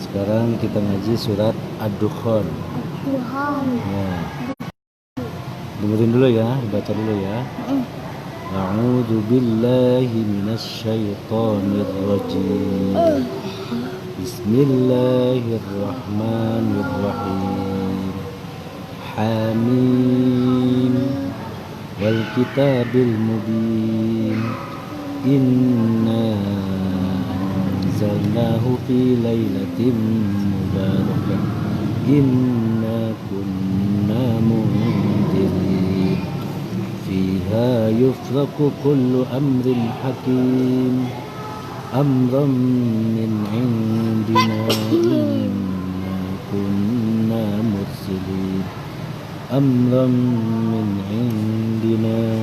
Sekarang kita ngaji surat Ad-Dukhan. Ya. Dengerin dulu ya, dibaca dulu ya. A'udzu billahi minasyaitonir rajim. Bismillahirrahmanirrahim. Hamim wal kitabil mubin. Inna anzalnahu fi lailatin mubarakah. Inna kunna munzirin. Fiha yufraqu kullu amrin hakim. Amran min indina. Inna kunna mursilin. Amran min indina.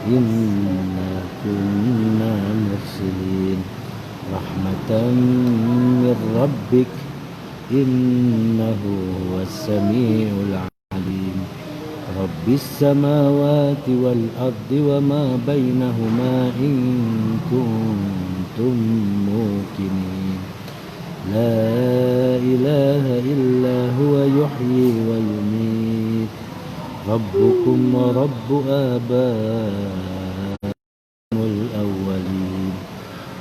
Inna kunna mursilin. Rahmatan min rabbik. Innahu huwas sami'ul alim. Rabbis samawati wal ardi wa ma bainahuma in kuntum muqinin. La ilaha illa huwa yuhyi wa yumiit. Rabbukum wa rabbu abaa'il awwalin.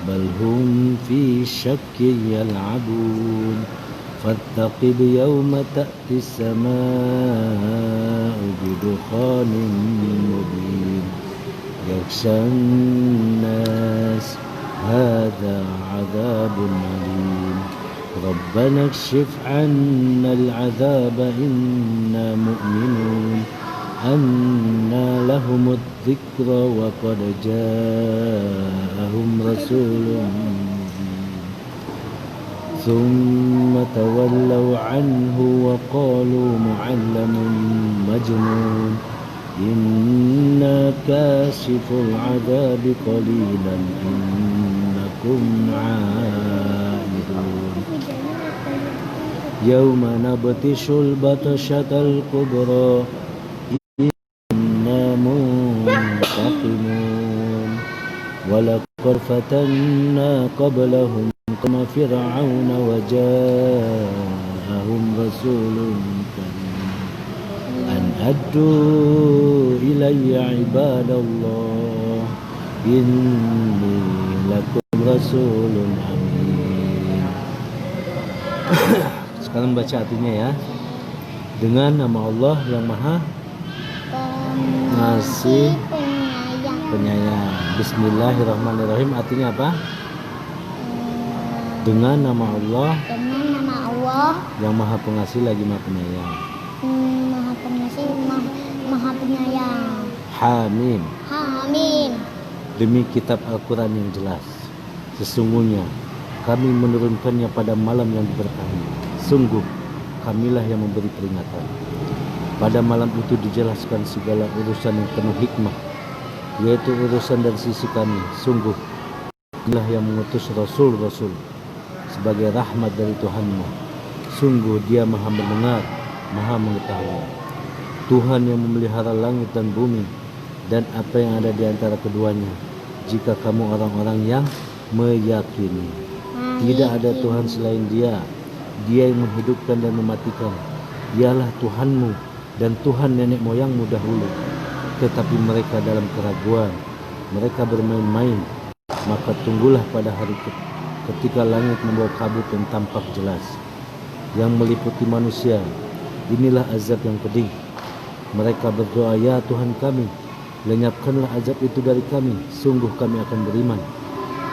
Bal hum fi syakkin yal'abun. فارتقب يوم تأتي السماء بدخان مبين يغشى الناس هذا عذاب أليم ربنا اكشف عنا العذاب إنا مؤمنون أنى لهم الذكر وقد جاءهم رسول ثم تولوا عنه وقالوا معلم مجنون إنا كاشف العذاب قليلا إنكم عائدون يوم نبطش البطشة الكبرى إنا منتقمون ولقد فتنا قبلهم كما فرعون وجاءهم رسول كريم أن أدوا إلي عباد الله إني لكم رسول أمين. Sekarang baca artinya ya. Dengan nama Allah yang Maha Pengasih Penyayang. Bismillahirrahmanirrahim. Artinya apa? Dengan nama Allah yang Maha Pengasih lagi Maha Penyayang. Maha Pengasih, Maha Penyayang. Hamim. Hamim. Demi kitab Al-Quran yang jelas, sesungguhnya kami menurunkannya pada malam yang diberkahi. Sungguh kamilah yang memberi peringatan. Pada malam itu dijelaskan segala urusan yang penuh hikmah, yaitu urusan dari sisi kami. Sungguh kamilah yang mengutus rasul-rasul sebagai rahmat dari Tuhanmu. Sungguh Dia Maha mendengar, Maha mengetahui. Tuhan yang memelihara langit dan bumi dan apa yang ada di antara keduanya, jika kamu orang-orang yang meyakini. Tidak ada Tuhan selain Dia. Dia yang menghidupkan dan mematikan. Dialah Tuhanmu dan Tuhan nenek moyangmu dahulu. Tetapi mereka dalam keraguan, mereka bermain-main. Maka tunggulah pada hari ketika langit membawa kabut yang tampak jelas yang meliputi manusia. Inilah azab yang pedih. Mereka berdoa, ya Tuhan kami, lenyapkanlah azab itu dari kami. Sungguh kami akan beriman.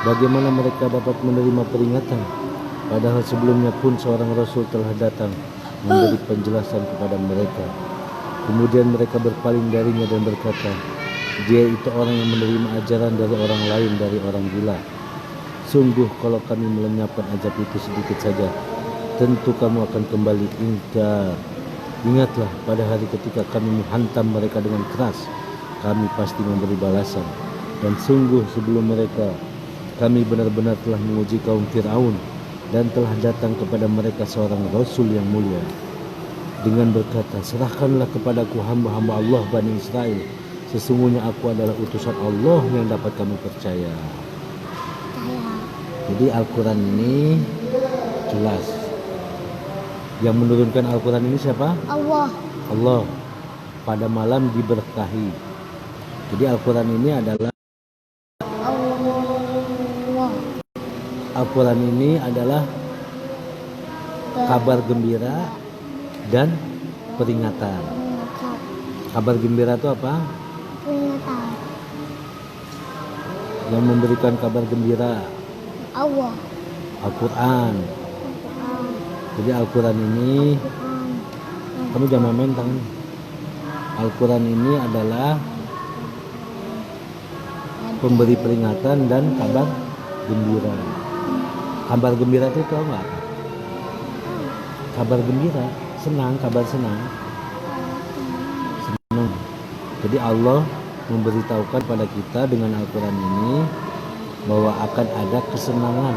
Bagaimana mereka dapat menerima peringatan, padahal sebelumnya pun seorang rasul telah datang memberi penjelasan kepada mereka. Kemudian mereka berpaling darinya dan berkata, dia itu orang yang menerima ajaran dari orang lain, dari orang gila. Sungguh kalau kami melenyapkan azab itu sedikit saja, tentu kamu akan kembali ingkar. Ingatlah pada hari ketika kami menghantam mereka dengan keras, kami pasti memberi balasan. Dan sungguh sebelum mereka, kami benar-benar telah menguji kaum Fir'aun, dan telah datang kepada mereka seorang Rasul yang mulia dengan berkata, serahkanlah kepadaku hamba-hamba Allah Bani Israel. Sesungguhnya aku adalah utusan Allah yang dapat kamu percaya. Jadi Al-Quran ini jelas Yang menurunkan Al-Quran ini siapa? Allah. Allah. Pada malam diberkahi. Jadi Al-Quran ini adalah Allah. Al-Quran ini adalah kabar gembira dan peringatan. Kabar gembira itu apa? Peringatan. Yang memberikan kabar gembira Allah. Al-Quran. Jadi Al-Quran ini, kamu jangan main tangan. Al-Quran ini adalah pemberi peringatan dan kabar gembira. Kabar gembira itu tahu nggak? Kabar gembira, senang, kabar senang. Senang. Jadi Allah memberitahukan pada kita dengan Al-Quran ini bahwa akan ada kesenangan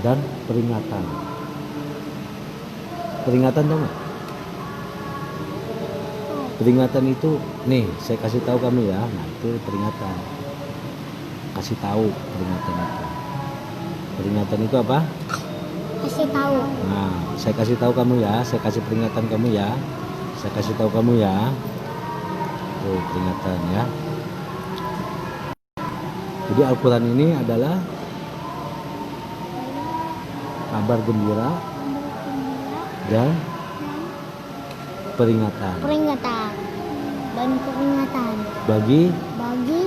dan peringatan. Peringatan tahu nggak? Peringatan itu, nih saya kasih tahu kamu ya. Nah itu peringatan. Kasih tahu peringatan itu. Peringatan itu apa? Kasih tahu. Nah, saya kasih tahu kamu ya. Saya kasih peringatan kamu ya. Saya kasih tahu kamu ya. Tuh peringatan ya. Jadi Al-Quran ini adalah kabar gembira dan peringatan Peringatan dan peringatan bagi bagi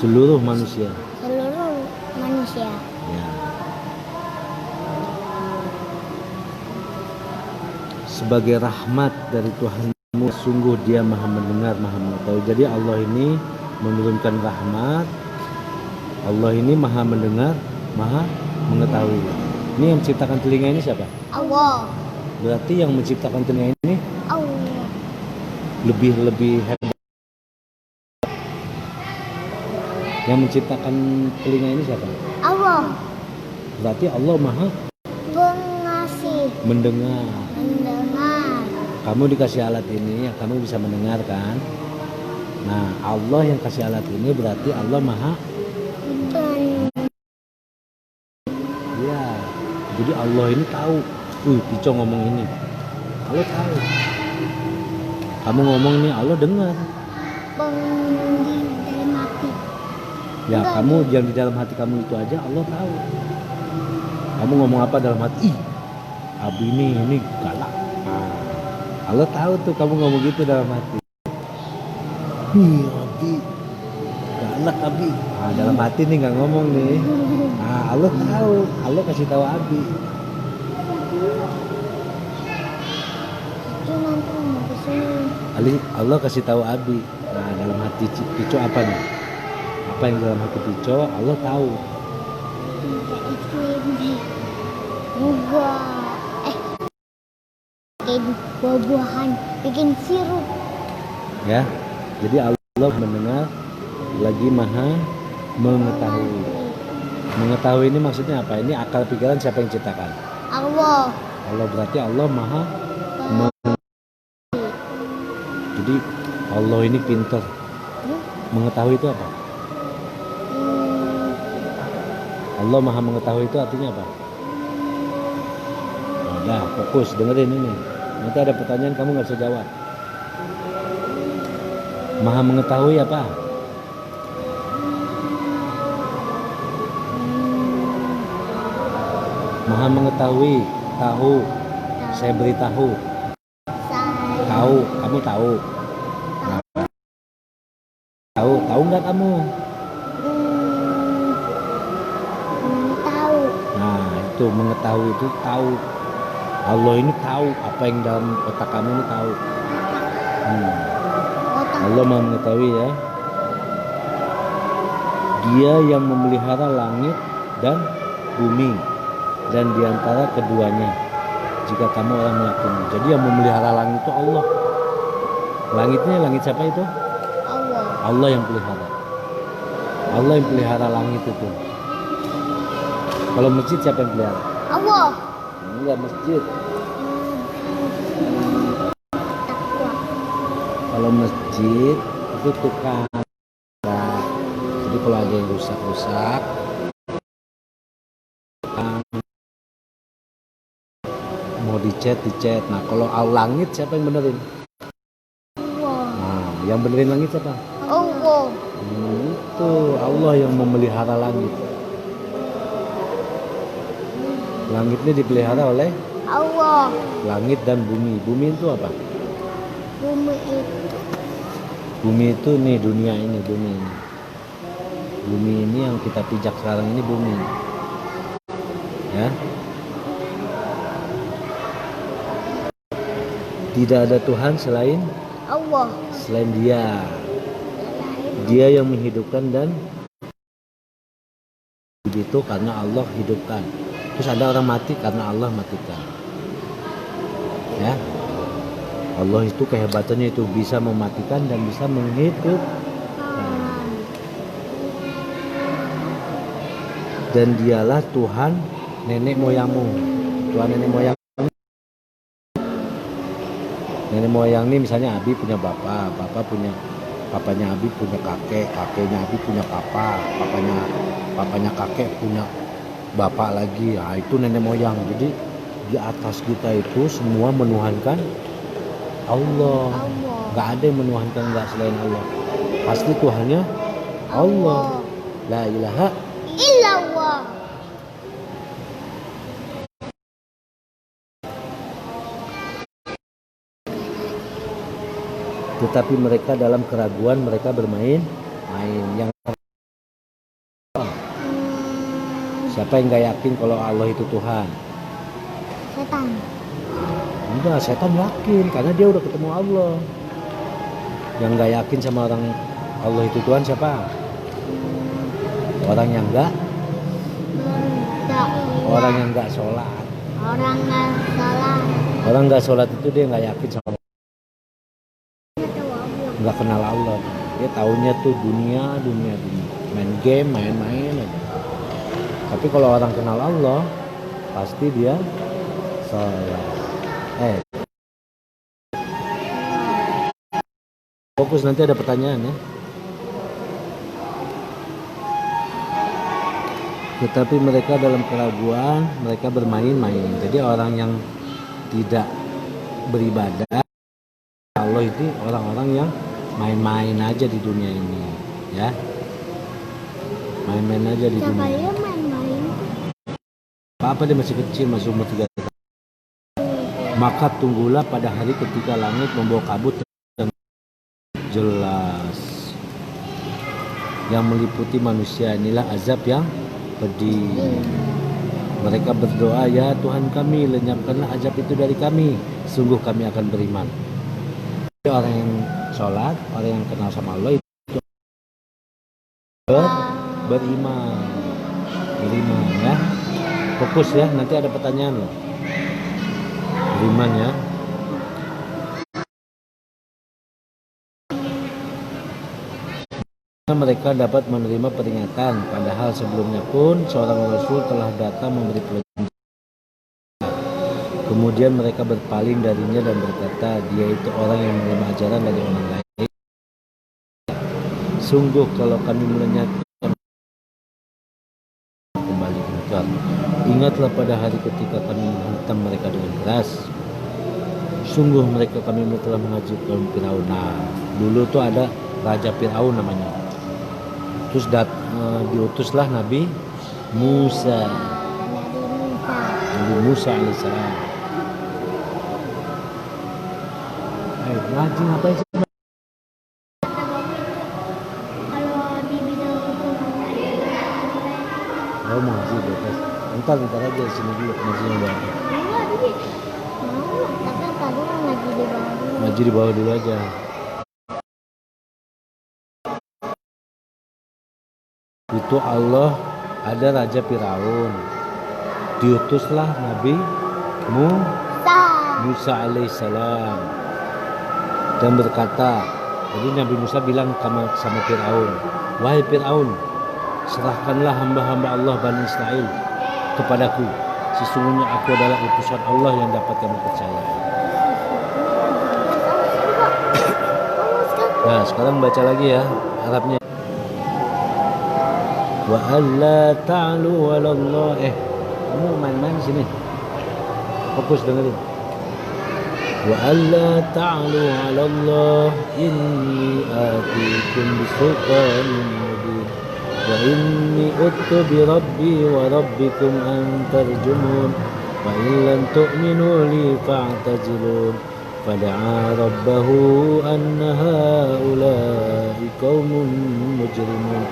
seluruh manusia. seluruh manusia. Ya. Sebagai rahmat dari Tuhanmu, sungguh Dia Maha Mendengar, Maha Mengetahui. Jadi Allah ini menurunkan rahmat. Allah ini Maha Mendengar, Maha Mengetahui. Ini yang menciptakan telinga ini siapa? Allah. Berarti yang menciptakan telinga ini Allah. lebih hebat. Yang menciptakan telinga ini siapa? Allah. Berarti Allah Maha Pengasih. Mendengar. Mendengar. Kamu dikasih alat ini, ya kamu bisa mendengarkan. Nah, Allah yang kasih alat ini berarti Allah Maha. Ya, jadi Allah ini tahu. Pico ngomong ini, Allah tahu. Kamu ngomong ini, Allah dengar. Di dalam hati. Ya, Enggak, kamu yang di dalam hati kamu itu aja Allah tahu. Kamu ngomong apa dalam hati? Ih, Abi ini galak. Nah, Allah tahu tuh kamu ngomong gitu dalam hati. Abi galak Abi. Nah, dalam hati nih nggak ngomong nih. Nah, Allah tahu. Allah kasih tahu Abi. Itu nanti mau kesini. Allah kasih tahu Abi. Nah, dalam hati Pico apa nih? Apa yang dalam hati Pico? Allah tahu. Bikin buah-buahan, bikin sirup. Ya, jadi Allah mendengar lagi Maha Mengetahui. Mengetahui ini maksudnya apa? Ini akal pikiran siapa yang ciptakan? Allah. Allah, berarti Allah Maha Jadi Allah ini pintar. Mengetahui itu apa? Allah Maha Mengetahui itu artinya apa? Nah, fokus dengerin ini. Nanti ada pertanyaan kamu nggak bisa jawab. Maha Mengetahui apa? Maha Mengetahui, tahu. Saya beritahu. Tahu, kamu tahu. Nah, tahu nggak kamu? Tahu. Nah, itu mengetahui itu tahu. Allah ini tahu apa yang dalam otak kamu ini tahu. Otak. Allah Maha Mengetahui ya. Dia yang memelihara langit dan bumi dan diantara keduanya. Jika kamu orang meyakini. Jadi yang memelihara langit itu Allah. Langitnya langit siapa itu? Allah. Allah yang pelihara. Allah yang pelihara langit itu. Kalau masjid siapa yang pelihara? Allah. Enggak masjid. Takwa. Kalau masjid itu tukang. Jadi kalau ada yang rusak-rusak, mau dicet. Nah kalau langit siapa yang benerin? Allah. Nah yang benerin langit siapa? Allah. Itu Allah yang memelihara langit. Langit ini dipelihara oleh Allah. langit dan bumi. Bumi itu apa? Bumi itu. Bumi itu nih dunia ini, bumi ini. Bumi ini yang kita pijak sekarang ini bumi. Ya. Tidak ada Tuhan selain Allah. Dia. Dia yang menghidupkan dan itu karena Allah hidupkan. Terus ada orang mati karena Allah matikan. Ya. Allah itu kehebatannya itu bisa mematikan dan bisa menghidupkan. Dan dialah Tuhan nenek moyangmu. Tuhan nenek moyang. Nenek moyang ini misalnya Abi punya bapak, papanya Abi punya kakek, kakeknya Abi punya papanya kakek punya bapak lagi. Nah, itu nenek moyang. Jadi di atas kita itu semua menuhankan Allah. Gak ada yang menuhankan gak selain Allah. Pasti Tuhannya Allah. La ilaha illallah. Tetapi mereka dalam keraguan mereka bermain. Yang siapa yang gak yakin kalau Allah itu Tuhan? Setan. Enggak, setan yakin karena dia udah ketemu Allah. Yang gak yakin sama orang Allah itu Tuhan siapa? Orang yang enggak sholat. Orang nggak sholat itu dia nggak yakin sama, nggak kenal Allah. Dia taunya tuh dunia, main game, main aja. Tapi kalau orang kenal Allah, pasti dia sholat. Fokus, nanti ada pertanyaan ya. Tetapi mereka dalam keraguan, mereka bermain-main. Jadi orang yang tidak beribadah Allah itu orang-orang yang main-main aja di dunia ini, ya. Main-main aja di dunia. Siapa yang main-main? Apa dia masih kecil, masih umur 3 tahun. Maka tunggulah pada hari ketika langit membawa kabut dan jelas yang meliputi manusia. Inilah azab yang pedih. Mereka berdoa, ya Tuhan kami, lenyapkanlah azab itu dari kami, sungguh kami akan beriman. Orang yang sholat, orang yang kenal sama Allah itu beriman ya. Fokus ya, nanti ada pertanyaan loh. Beriman ya. Mereka dapat menerima peringatan, padahal sebelumnya pun seorang Rasul telah datang memberi peringatan. Kemudian mereka berpaling darinya dan berkata, dia itu orang yang menerima ajaran dari orang lain. Sungguh kalau kami melenyapkan kembali engkau. Ingatlah pada hari ketika kami menghantam mereka dengan keras. Sungguh mereka kami telah mengajibkan Firaun. Nah, dulu tuh ada Raja Firaun namanya. Terus diutuslah Nabi Musa alaihissalam. Ngaji ngapain sih? Kalau di bidang hukum Oh mau ngaji beres. Ntar aja sini dulu ngajinya udah. tapi tadi ngaji di bawah dulu. Ngaji di bawah dulu aja. Itu Allah ada Raja Firaun, diutuslah Nabi Musa alaihissalam dan berkata, jadi Nabi Musa bilang sama Firaun, wahai Firaun, serahkanlah hamba-hamba Allah Bani Israel kepadaku, sesungguhnya aku adalah utusan Allah yang dapat kamu percaya. Nah sekarang baca lagi ya Arabnya. Wa alla ta'lu 'ala Allah. Kamu main-main sini. Fokus dengerin. وألا تعلوا على الله إني آتيكم بسلطان مبين وإني عذت بربي وربكم أن ترجمون فإن لم تؤمنوا لي فاعتزلون فدعا ربه أن هؤلاء قوم مجرمون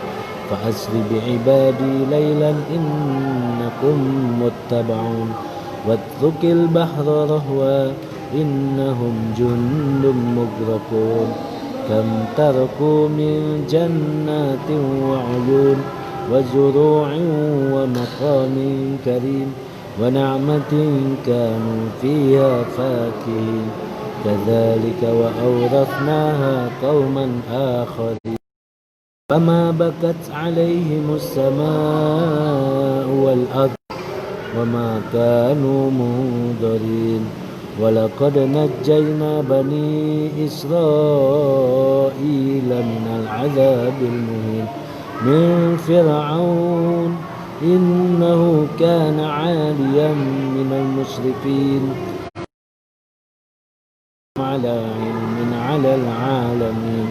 فأسر بعبادي ليلا إنكم متبعون واترك البحر رهوا إنهم جند مغرقون كم تركوا من جنات وعيون وزروع ومقام كريم ونعمة كانوا فيها فاكهين كذلك وأورثناها قوما آخرين فما بكت عليهم السماء والأرض وما كانوا منظرين ولقد نجينا بني إسرائيل من العذاب المهين من فرعون إنه كان عاليا من المسرفين على علم على العالمين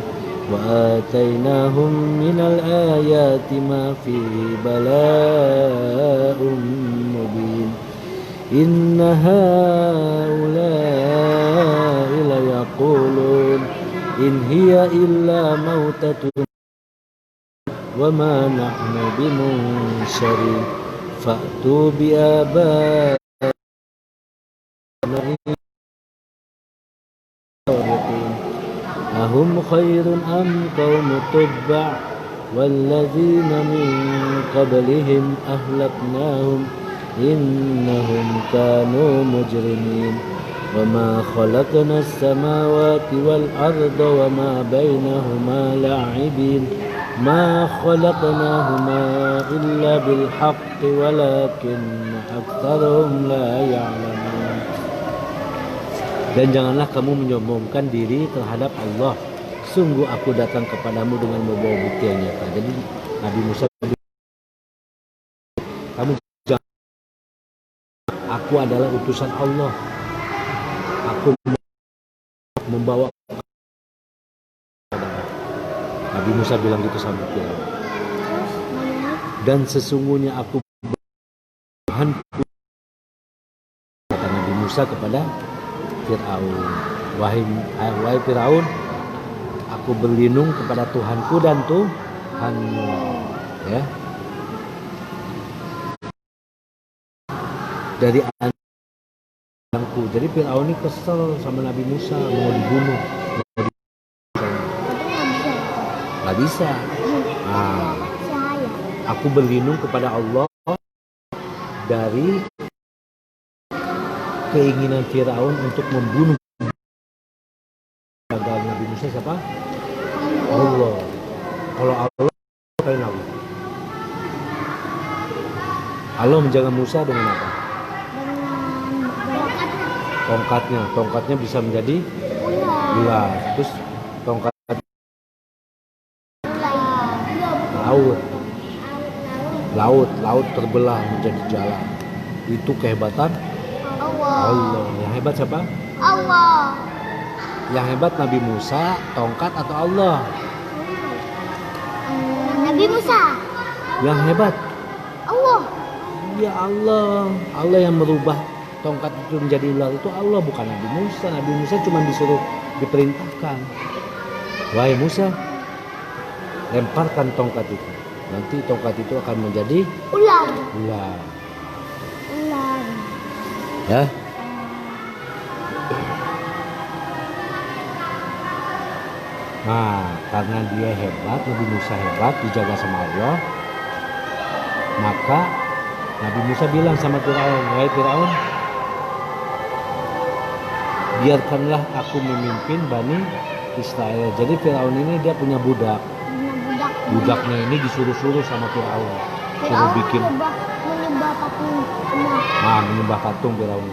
وآتيناهم من الآيات ما فيه بلاء مبين إن هؤلاء ليقولون إن هي إلا موتتنا وما نحن بمنشرين فأتوا بآبائنا أهم خير أم قوم تبع والذين من قبلهم أهلكناهم إنهم كانوا مجرمين وما خلقنا السماوات والأرض وما بينهما لاعبين ما خلقناهما إلا بالحق ولكن أكثرهم لا يعلمون. Dan janganlah kamu menyombongkan diri terhadap Allah. Sungguh aku datang kepadamu dengan membawa bukti yang nyata. Jadi Nabi Musa, kamu jangan, aku adalah utusan Allah. Aku membawa. Nabi Musa bilang gitu sama Firaun. Dan sesungguhnya aku Tuhanku, kata Nabi Musa kepada Firaun, wahai Firaun, aku berlindung kepada Tuhanku dan Tuhanmu, ya, dari anakku. Jadi Firaun ini kesel sama Nabi Musa, mau dibunuh. Nggak bisa. Nah, aku berlindung kepada Allah dari keinginan Firaun untuk membunuh. Gagal Nabi Musa siapa? Allah. Kalau Allah kalian tahu. Allah menjaga Musa dengan apa? Tongkatnya. Tongkatnya bisa menjadi ular. Terus tongkat laut terbelah menjadi jalan. Itu kehebatan Allah. Yang hebat siapa? Allah. Yang hebat Nabi Musa, tongkat atau Allah? Nabi Musa. Yang hebat Allah. Ya Allah. Allah yang merubah tongkat itu menjadi ular itu Allah, bukan Nabi Musa. Nabi Musa cuma disuruh diperintahkan, wahai Musa, lemparkan tongkat itu. Nanti tongkat itu akan menjadi ular. Ya. Nah, karena dia hebat, Nabi Musa hebat, dijaga sama Allah, maka Nabi Musa bilang sama Firaun, wahai Firaun, biarkanlah aku memimpin Bani Israel. Jadi Firaun ini dia punya budak. Budaknya ini disuruh-suruh sama Firaun, suruh bikin menyembah patung. Menyembah patung Firaun.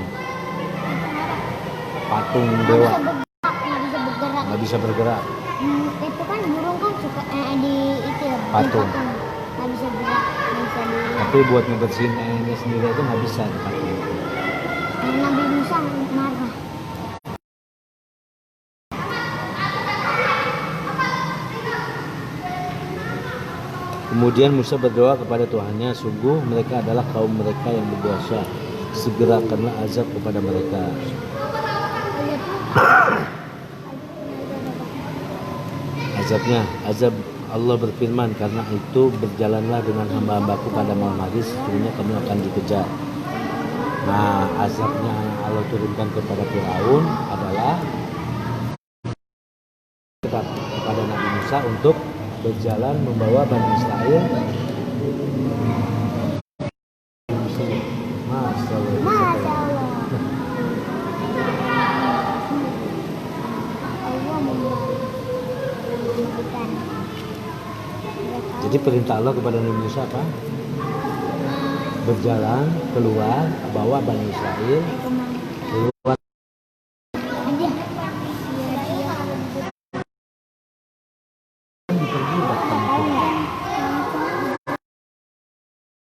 Patung dewa. Nggak bisa bergerak. Itu kan burung kan suka di itu ya. Patung. Nggak bisa bergerak, nggak bisa di. Tapi buat ngebersihin airnya sendiri itu nggak bisa. Nabi Musa marah. Kemudian Musa berdoa kepada Tuhannya, sungguh mereka adalah kaum mereka yang berdosa. Segerakanlah azab kepada mereka. Azabnya, azab Allah berfirman, karena itu berjalanlah dengan hamba-hambaku pada malam hari, sesungguhnya kamu akan dikejar. Nah, azabnya yang Allah turunkan kepada Firaun adalah kepada Nabi Musa untuk berjalan membawa Bani Israel. Masya Allah. Jadi perintah Allah kepada Nabi Musa apa? Berjalan keluar, bawa Bani Israel keluar.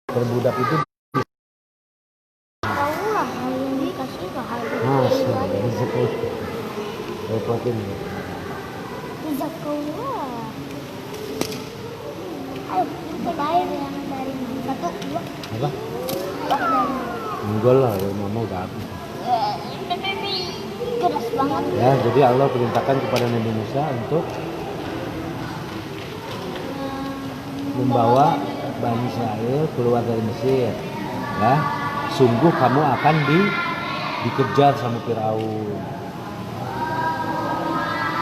Perbudak itu Allah yang dikasih ke Masya Allah, repotin. Jazakallah. Ayo, kita air yang dari satu, dua. Apa? Dari Enggak lah, ya mama udah habis. keras banget. Ya, jadi Allah perintahkan kepada Nabi Musa untuk membawa Bani Israel keluar dari Mesir. Ya, sungguh kamu akan dikejar sama Firaun.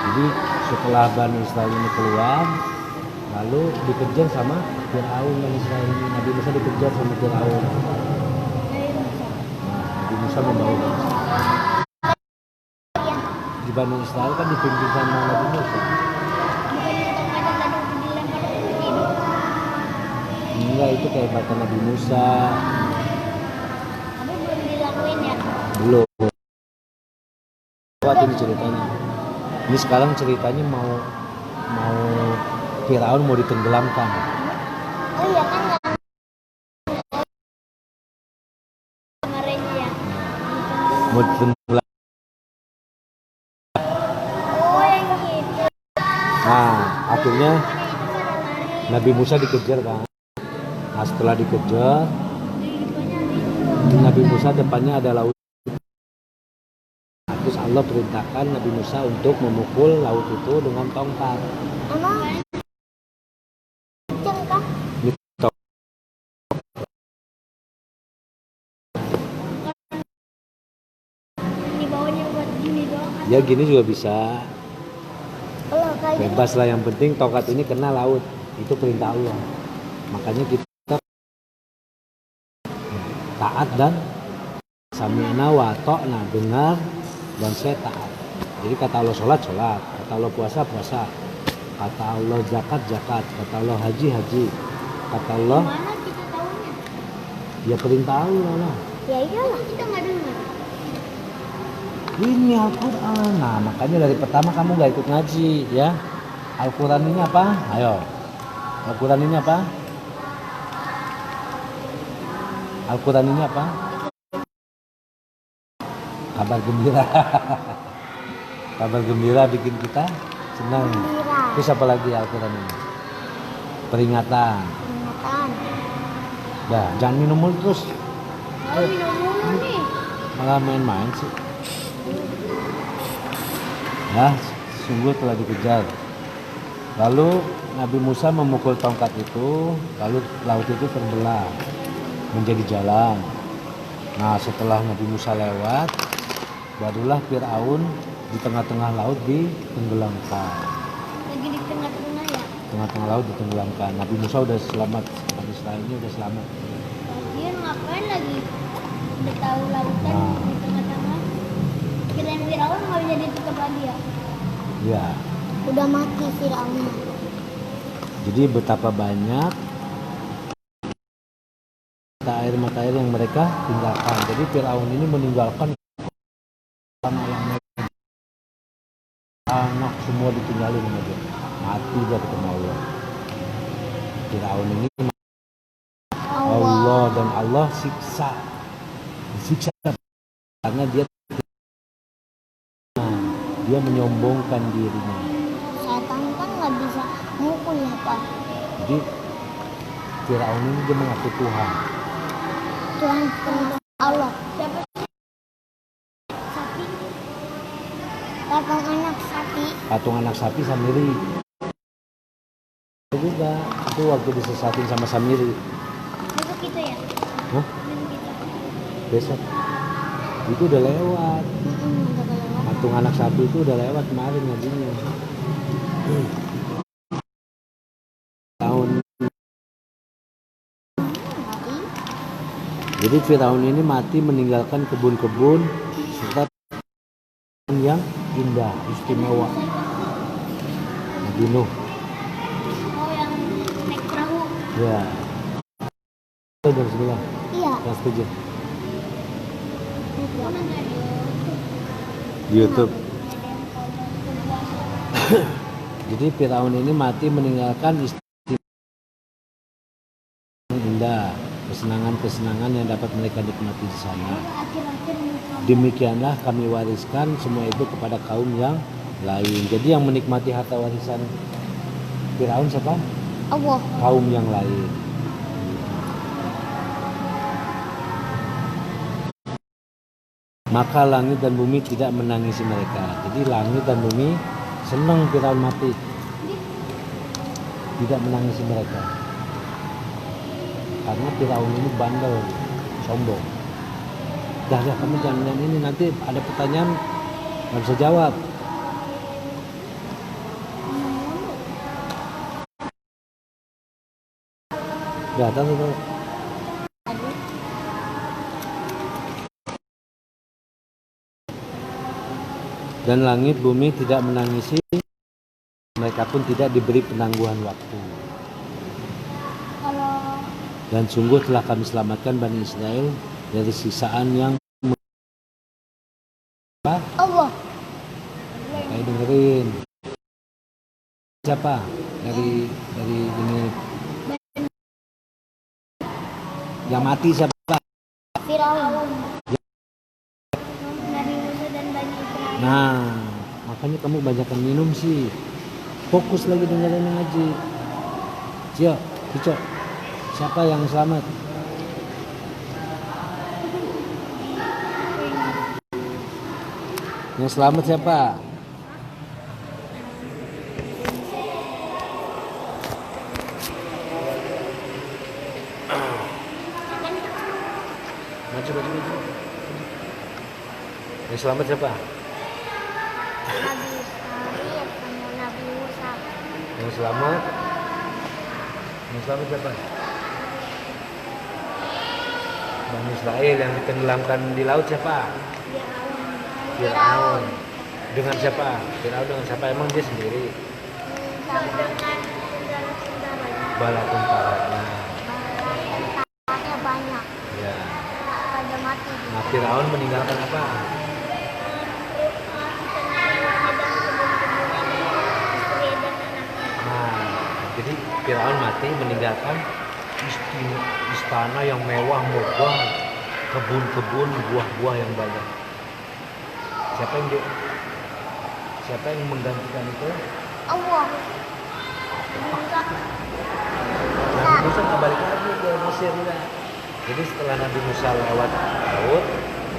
Jadi setelah Bani Israel ini keluar, lalu dikejar sama Firaun. Bani Israel ini, Nabi Musa dikejar sama Firaun. Nabi Musa membawa Bani Israel. Di Bani Israel kan dipimpin sama Nabi Musa. Enggak, itu kehebatan Nabi Musa. Tapi belum dilakuin ya. Belum. Waktu ini ceritanya. Ini sekarang ceritanya mau Firaun mau ditenggelamkan. Oh iya kan kemarin ya. Mau ditenggelam. Oh yang gitu. Nah, akhirnya Nabi Musa dikejar kan. Nah, setelah dikejar, Nabi Musa depannya ada laut. Terus Allah perintahkan Nabi Musa untuk memukul laut itu dengan tongkat. Emang kenceng kah? Di bawahnya buat gini doang. Ya gini juga bisa. Kalau kayak gini, Bebas lah, yang penting tongkat ini kena laut. Itu perintah Allah. Makanya kita taat dan sami'na wa ta'na, dengar dan saya taat. Jadi kata Allah sholat, kata Allah puasa, kata Allah zakat, kata Allah haji, kata Allah mana kita tahunya? ya perintah Allah lah. Ya iyalah kita nggak dengar. Ini Al-Quran. Nah, makanya dari pertama kamu gak ikut ngaji ya. Al-Quran ini apa? Ayo, Al-Quran ini apa? Al-Quran ini apa? Kabar gembira. Kabar gembira bikin kita senang. Gembira. Terus apa lagi Al-Quran ini? Peringatan. Peringatan. Dah, jangan minum mulu terus. Oh minum mulu nih. Malah main-main sih. Ya, sungguh telah dikejar. Lalu Nabi Musa memukul tongkat itu, lalu laut itu terbelah menjadi jalan. Nah, setelah Nabi Musa lewat, barulah Firaun di tengah-tengah laut ditenggelamkan. Lagi di tengah-tengah ya. Tengah-tengah laut ditenggelamkan. Nabi Musa udah selamat, Bani Israel ini udah selamat. Lagian ngapain lagi? Udah tahu lautan Nah. di tengah-tengah. Kirain Firaun nggak bisa ditutup lagi ya? Ya, Udah mati Firaun. jadi betapa banyak mata air yang mereka tinggalkan. Jadi Firaun ini meninggalkan anak semua ditinggalin sama dia. Mati dia ketemu Allah. Firaun ini Allah dan Allah siksa karena dia menyombongkan dirinya. Setan kan nggak bisa mukul ya Pak. Jadi Firaun ini dia mengaku Tuhan. Tuhan Allah. Siapa? Sapi. Patung anak sapi Samiri. Itu juga itu waktu disesatin sama Samiri. Besok itu ya? Hah? Besok itu. Besok. Itu udah lewat. Udah kelewat. Patung anak sapi itu udah lewat kemarin ngajinya. Tahun. Mati. Jadi Firaun ini mati meninggalkan kebun-kebun serta yang indah, istimewa. Nabi Nuh. Oh, yang naik perahu. Ya. Jam 9. Iya. Jam 7. Oh, nanti ada Di YouTube. Jadi Firaun ini mati meninggalkan istimewa yang indah, kesenangan-kesenangan yang dapat mereka nikmati di sana. akhir-akhir Demikianlah kami wariskan semua itu kepada kaum yang lain. Jadi yang menikmati harta warisan Firaun siapa? Allah. Kaum yang lain. Maka langit dan bumi tidak menangisi mereka. Jadi langit dan bumi senang Firaun mati. Tidak menangisi mereka. Karena Firaun ini bandel, sombong. Dah kamu jangan ini, nanti ada pertanyaan nggak bisa jawab. Dah tahu. Dan langit bumi tidak menangisi, mereka pun tidak diberi penangguhan waktu. Kalau Dan sungguh telah kami selamatkan Bani Israel dari siksaan yang Allah. kayak dengerin. Siapa? Dari ini yang mati siapa? Firaun. Nabi Musa dan Bani Israel. Nah, makanya kamu banyakkan minum sih. Fokus lagi dengerin ngaji. Cio, Ico. Siapa yang selamat? Yang selamat siapa? Maju. Yang selamat siapa? Nabi Israel sama Nabi Musa. Yang selamat siapa? Bani Israel yang ditenggelamkan di laut siapa? Firaun. Dengan siapa? Firaun dengan siapa? Emang dia sendiri? Dengan saudara-saudaranya. Bala tentaranya. Tentaranya banyak. Ya. Pada mati. Nah, Firaun meninggalkan apa? Nah, jadi Firaun mati meninggalkan istana yang mewah, megah, kebun-kebun, buah-buah yang banyak. Siapa yang menggantikan itu? Allah. Musa. Nabi Musa nggak balik lagi ke Mesir udah. Jadi setelah Nabi Musa lewat laut,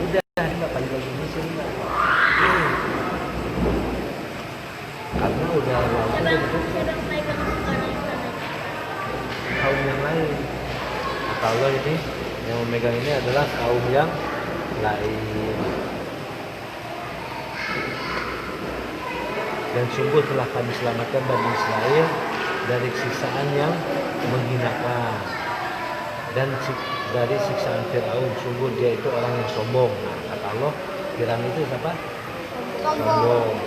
udah dia nggak balik lagi ke Mesir udah. Karena udah lautnya itu kaum yang lain. Kata Allah ini yang memegang ini adalah kaum yang lain. Dan sungguh telah kami selamatkan Bani Israel dari siksaan yang menghinakan dan dari siksaan Firaun. Sungguh dia itu orang yang sombong. Nah, kata Allah, Firaun itu siapa? Sombong.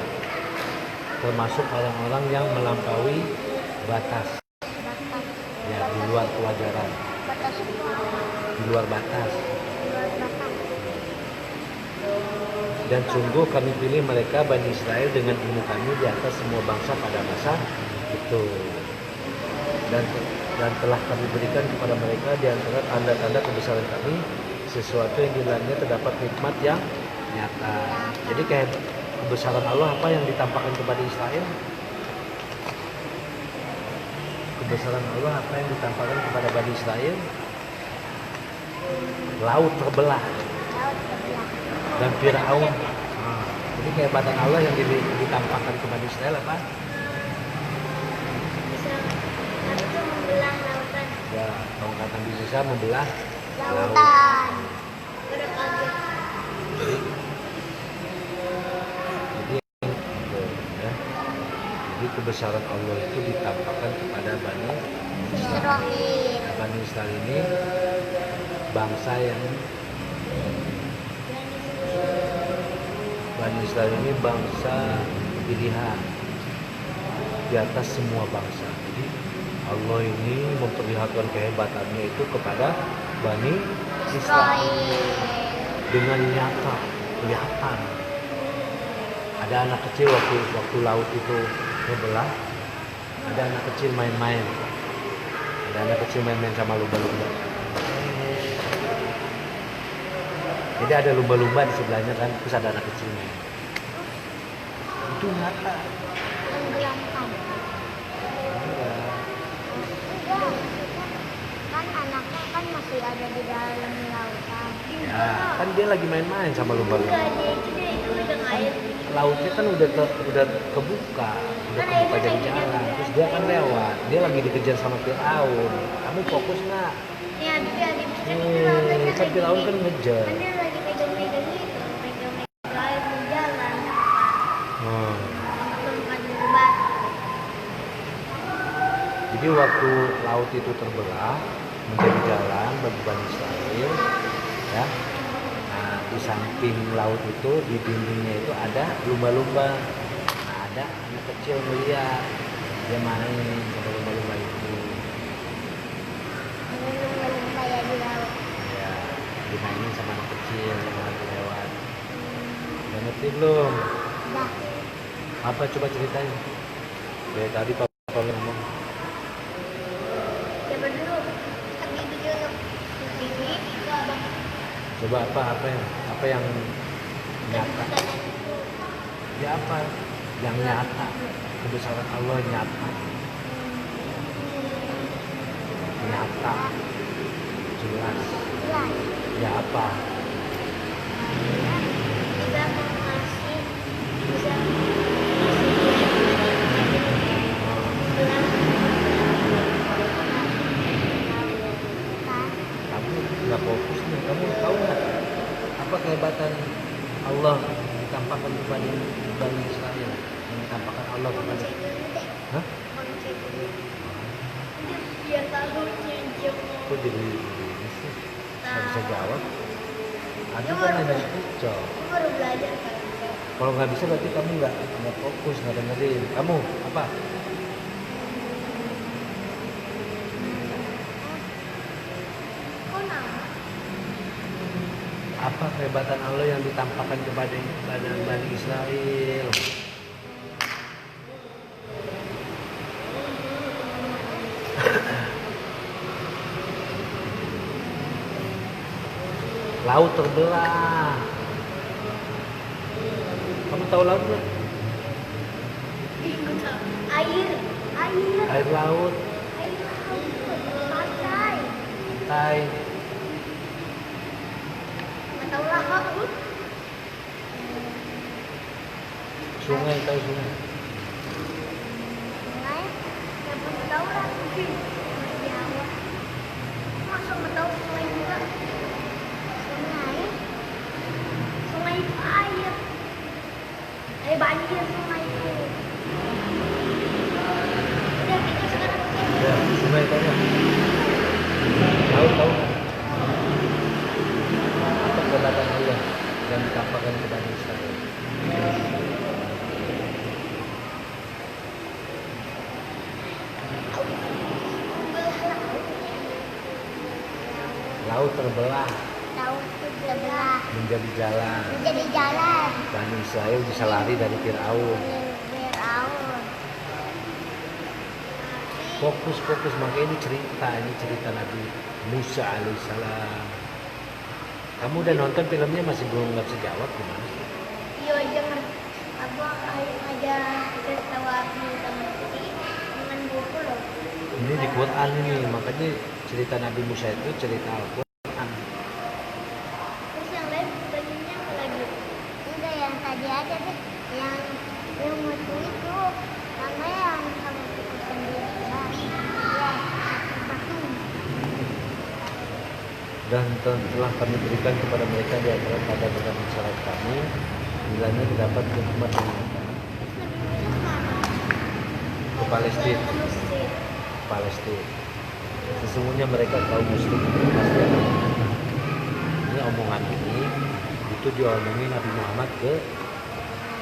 Termasuk orang-orang yang melampaui batas. Ya, di luar kewajaran. Di luar batas. Dan sungguh kami pilih mereka Bani Israel dengan ilmu kami di atas semua bangsa pada masa itu. Dan telah kami berikan kepada mereka di antara tanda-tanda kebesaran kami sesuatu yang di dalamnya terdapat hikmat yang nyata. Jadi kayak kebesaran Allah apa yang ditampakkan kepada Israel? kebesaran Allah apa yang ditampakkan kepada Bani Israel? Laut terbelah Laut terbelah. dan Firaun. Jadi kehebatan Allah yang ditampakkan ke Bani Israel apa? Bisa itu membelah lautan. Ya, tongkat Nabi Musa membelah laut. Lautan. Udah kaget. Jadi, ya. Jadi kebesaran Allah itu ditampakkan kepada Bani Israel. Israel. Bani Israel ini bangsa yang Bani Israel ini bangsa pilihan di atas semua bangsa. Jadi Allah ini memperlihatkan kehebatannya itu kepada Bani Israel dengan nyata, kelihatan. Ada anak kecil waktu laut itu terbelah, ada anak kecil main-main. Ada anak kecil main-main sama lumba-lumba. Jadi ada lumba-lumba di sebelahnya kan, terus ada anak kecil main. Itu nyata. Tenggelamkan. Iya. Enggak. Kan anaknya kan masih ada di dalam lautan. Ya, kan dia lagi main-main sama lumba-lumba. Itu udah air. Lautnya kan udah kebuka jadi jalan. Terus dia kan lewat. Dia lagi dikejar sama Firaun. Kamu fokus nggak? Ya, dia bisa Kan Firaun kan ngejar. kan dia lagi pegang-pegang itu, pegang-pegang air di jalan. Tongkat dulu batu. Jadi waktu laut itu terbelah menjadi jalan bagi Bani Israel, ya. Nah, di samping laut itu di dindingnya itu ada lumba-lumba. Nah, ada anak kecil melihat dia main sama lumba-lumba itu. Lumba-lumba ya di laut. Ya, dimainin sama anak kecil yang lagi lewat. Udah ngerti belum? Dah. Apa coba ceritain? Dari tadi Papa ngomong. Coba dulu. Tapi dulu. Ini itu abang. Coba apa yang nyata? Ya apa yang nyata? Kebesaran Allah nyata. Nyata. Jelas. Jelas. Ya apa? Bisa mengasih. Bisa Kamu nggak fokus nih. Kamu tahu nggak apa kehebatan Allah ditampakkan kepada Bani Israel? Yang ditampakkan Allah kepada Hah? Dia tahu cincin. Kok jadi ini sih? Nggak bisa jawab. Adi Dia kan baru hanya kicau. baru belajar kan. Kalau nggak bisa berarti kamu nggak fokus, nggak dengerin. Kamu apa? Kok nama? Apa kehebatan Allah yang ditampakkan kepada Bani Israel? Laut terbelah. Kamu tahu laut nggak? Air. Air laut, Air pantai. pantai. Nggak tahu lah aku. Sungai, tahu sungai? Sungai. Ya belum tahu lah. Jawa. Masa nggak tahu sungai juga? Sungai. Sungai itu air. Banjir sungai itu. Udah kita sekarang Ya, sungai tahu nggak? Tahu tahu. Apa kehebatan Allah yang ditampakkan kepada Israel? Laut terbelah tahu itu belah. menjadi jalan. Menjadi jalan. Bani Israel bisa lari dari Firaun. Firaun. Fokus, makanya ini cerita Nabi Musa alaihissalam. Kamu udah nonton filmnya masih belum nggak bisa jawab gimana sih? Iya jangan abang aja kita tahu aku teman dengan buku loh. Ini di Quran ini, makanya cerita Nabi Musa itu cerita Al-Quran. Terus yang lain bajunya apa lagi? Udah yang tadi aja deh. Yang mutu itu namanya yang kamu pikir sendiri. Ya, patung. Dan telah kami berikan kepada mereka di antara tanda dan isyarat kami, bilanya terdapat hikmat yang nyata. Ke Palestina. Palestina. Sesungguhnya mereka kaum muslim itu pasti akan menang. Ini omongan ini itu diomongin Nabi Muhammad ke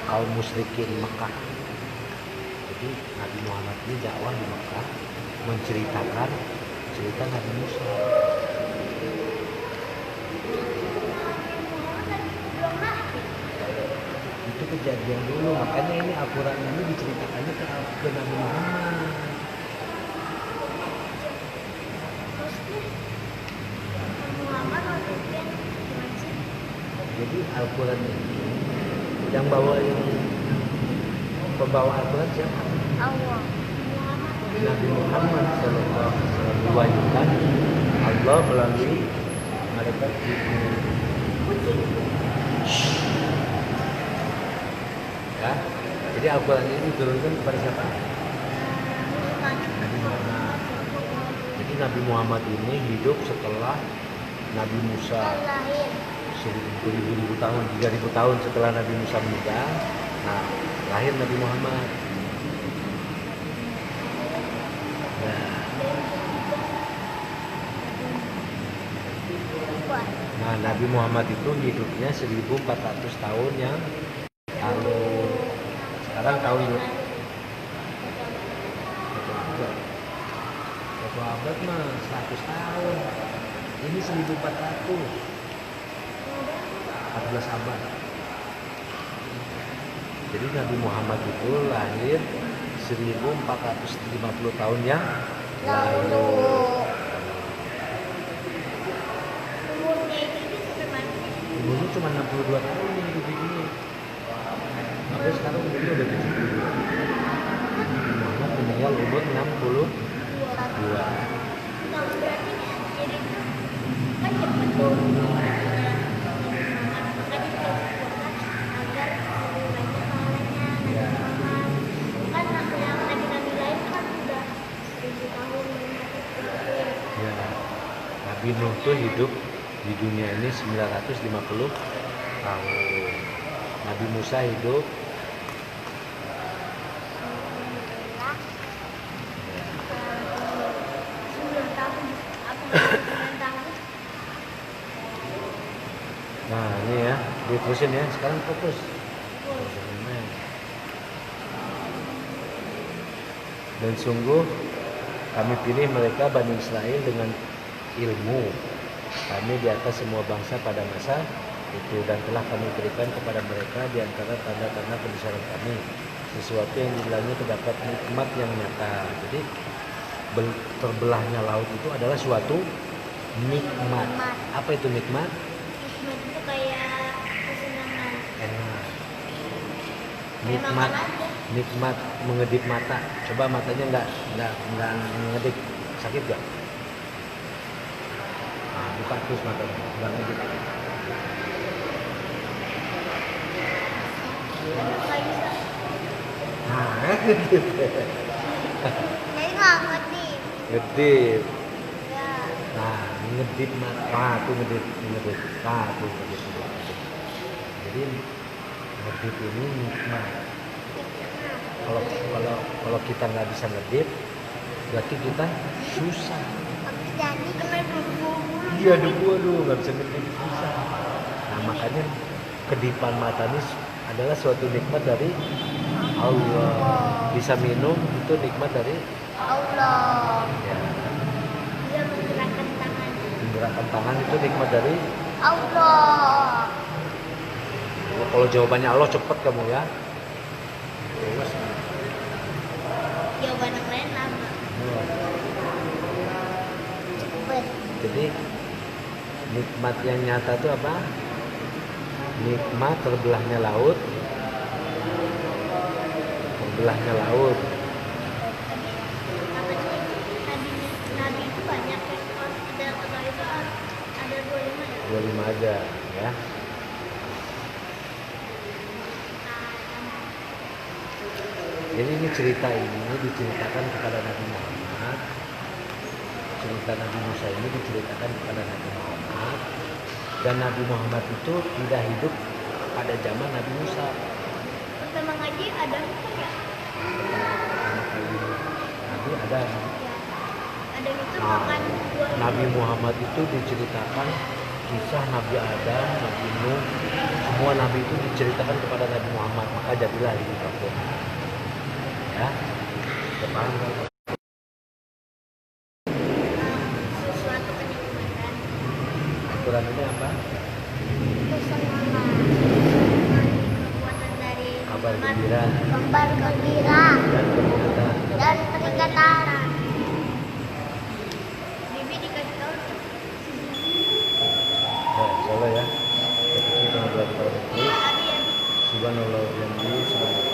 kaum musyrikin Mekah. Jadi Nabi Muhammad ini dakwah di Mekah menceritakan cerita Nabi Musa. Itu kejadian dulu, makanya ini Al-Quran ini diceritakannya ke Nabi Muhammad. Jadi Al-Quran ini yang pembawa Al-Quran siapa? Allah. Nabi Muhammad SAW diwahyukan Allah melalui malaikat Jibril. Ya, jadi Al-Quran ini diturunkan kepada siapa? Nabi Muhammad. Jadi Nabi Muhammad ini hidup setelah Nabi Musa Lahir. 1000 tahun, 3000 tahun setelah Nabi Musa meninggal. Nah, lahir Nabi Muhammad. Nah, Nabi Muhammad itu hidupnya 1400 tahun yang lalu. Sekarang tahun satu abad mah 100 tahun. Ini 1400. 14 abad. Jadi Nabi Muhammad itu lahir 1450 tahun yang lalu. Umurnya cuma 62 tahun yang hidup ini. Sampai sekarang umurnya udah 72. Nabi Muhammad meninggal umur 62. Berarti jadi kan cepet tuh. Nabi Nuh tuh hidup di dunia ini 950 tahun. Nabi Musa hidup nah ini ya, diterusin ya, sekarang fokus. Dan sungguh kami pilih mereka Bani Israel dengan ilmu kami di atas semua bangsa pada masa itu, dan telah kami berikan kepada mereka di antara tanda-tanda kebesaran kami sesuatu yang dibilangnya terdapat nikmat yang nyata. Jadi terbelahnya laut itu adalah suatu nikmat. Apa itu nikmat? Nikmat itu kayak kesenangan. Enak. Nikmat mengedip mata. Coba matanya nggak mengedip, sakit gak? Nah, buka terus matanya, nggak ngedip. Nah, ngedip. Jadi nggak ngerti. Ngedip. Ya. Nah, ngedip mata. Tuh ngedip. Nah, tuh ngedip. Jadi ngedip ini nikmat. Kalau kita nggak bisa ngedip, berarti kita susah. Jadi kena debu. Iya, debu, aduh, nggak bisa ngedip, susah. Nah, makanya kedipan mata ini adalah suatu nikmat dari Allah. Bisa minum itu nikmat dari Allah. ya. Dia menggerakkan tangan. Menggerakkan tangan itu nikmat dari Allah. Kalau jawabannya Allah cepet kamu ya. Terus. Jawaban yang lain lama. Cepet. Jadi nikmat yang nyata itu apa? Nikmat terbelahnya laut. Terbelahnya laut. Apa sih? 25 aja ya. Jadi ini cerita ini diceritakan kepada Nabi Muhammad. Cerita Nabi Musa ini diceritakan kepada Nabi Muhammad. Dan Nabi Muhammad itu tidak hidup pada zaman Nabi Musa. Pertama ngaji ada apa ya? Pertama kali Nabi ada. Ya. Ada itu Nah, makan buah. Nabi Muhammad itu diceritakan kisah Nabi Adam, Nabi Nuh, semua Nabi itu diceritakan kepada Nabi Muhammad. Maka jadilah ini kampung. Ya, paham kan? Sesuatu kenikmatan. Al-Quran ini apa? Kesenangan. Kekuatan dari Kabar gembira Kabar gembira dan peringatan. dan peringatan. Bibi dikasih tahu. Nah, insyaallah ya. Kita ngobrol kepada Iya, Abi. Subhanallah wa bihamdihi, subhanallah.